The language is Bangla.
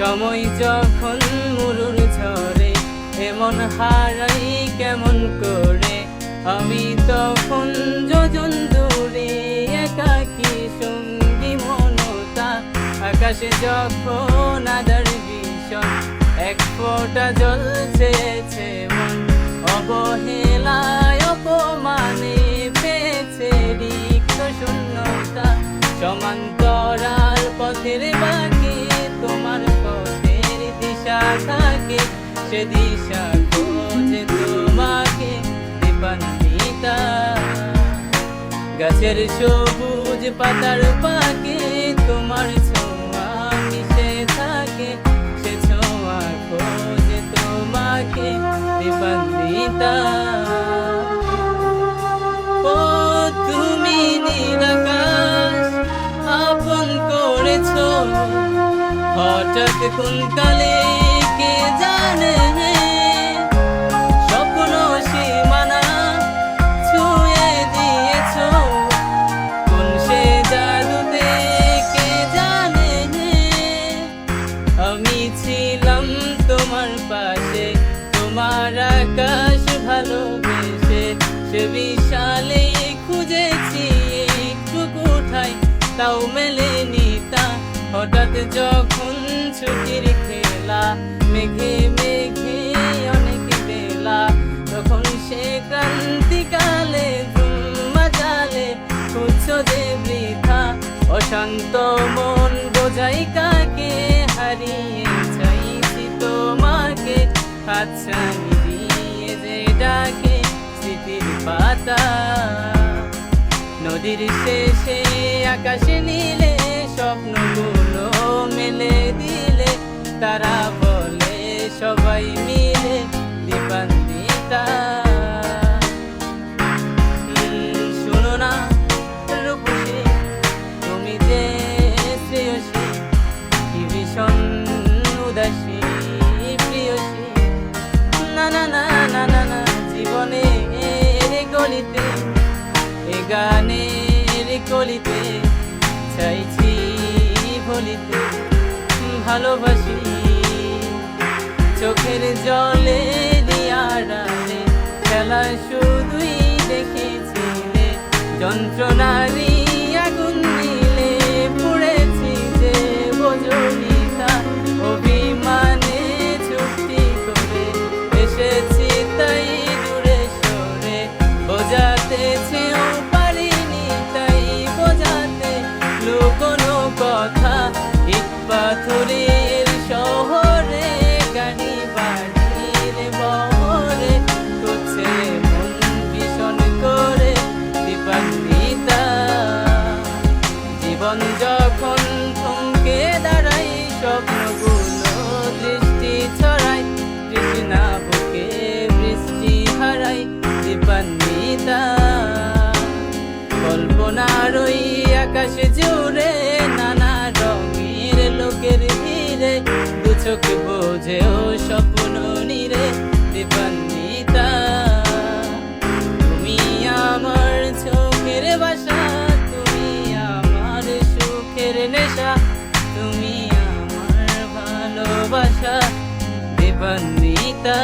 সময় যখন মুরুর ঝরে এমন হারাই কেমন করে, আমি তখন যোজন দূরে একাকী সঙ্গী মনতা। আকাশে যখন আধার ভীষণ এক ফোঁটা জল চেয়েছে মন, অবহেলায় অপমানে পেয়েছে রিক্ত শূন্যতা। সমান্তরাল পথের বাকি তোমার পথের দিশা থাকে, সে দিশা খোঁজে তোমাকে দীপান্বিতা। গাছের সবুজ পাতার পাকে তোমার ছোঁয়া মিশে থাকে, সে ছোঁয়া খোঁজে তোমাকে দীপান্বিতা। ও তুমি নীলাকাশ আপন করেছো হঠাৎ কোন কালে কে জানে, স্বপ্ন সীমানা ছুঁয়ে দিয়েছো কোন সে জাদুতে কে জানে। আমি ছিলাম তোমার পাশে তোমার আকাশ ভালোবেসে, সে বিশালে খুঁজেছি একটু কোথায় তাও মেলেনি তা। হঠাৎ যখন ছুটির খেলা মেঘে মেঘে অনেক বেলা, তখন সে ক্রান্তিকালে মাজালে খুঁজছো যে বৃথা। অশান্ত মন বোঝাই কাকে হারিয়ে চাইছি তোমাকে, আচ্ছা দিয়ে যে ডাকে স্মৃতির পাতা। নদীর শেষে আকাশে নীলে স্বপ্নগুলো মেলে দিলে, তারা বলে সবাই মিলে দীপান্বিতা। শোনো না রূপসী তুমি যে শ্রেয়সী, কি ভীষণ উদাসী প্রিয়সী। না না না না না না জীবনের গলিতে এ গানের কলিতে চাইছি ভুলিতে ভালোবাসি। চোখের জলে দিয়ারালে খেলা শুধুই দেখেছিলে, যন্ত্রণারি আগুন নিলে পুড়েছি যে বজরিতা। অভিমানে চুক্তি করে এসেছি তাই দূরে সরে, বোঝাতেছেও পারিনি তাই বোঝাতে লুকোনো কথা। ইট পাথরের শহরে গাড়ি বাড়ির বহরে করছে মন ভীষণ করে দীপান্বিতা। জীবন যখন থমকে দাঁড়াই স্বপ্নগুলো দৃষ্টি ছড়াই, তৃষ্ণা বুকে বৃষ্টি হারাই দীপান্বিতা। কল্পনার ওই আকাশ জুড়ে নানা রঙের লোকের ভিড়ে, দু চোখ বোঝেও স্বপ্ন নিরে দীপান্বিতা। তুমি আমার চোখের বাসা, তুমি আমার সুখের নেশা, তুমি আমার ভালোবাসা দীপান্বিতা।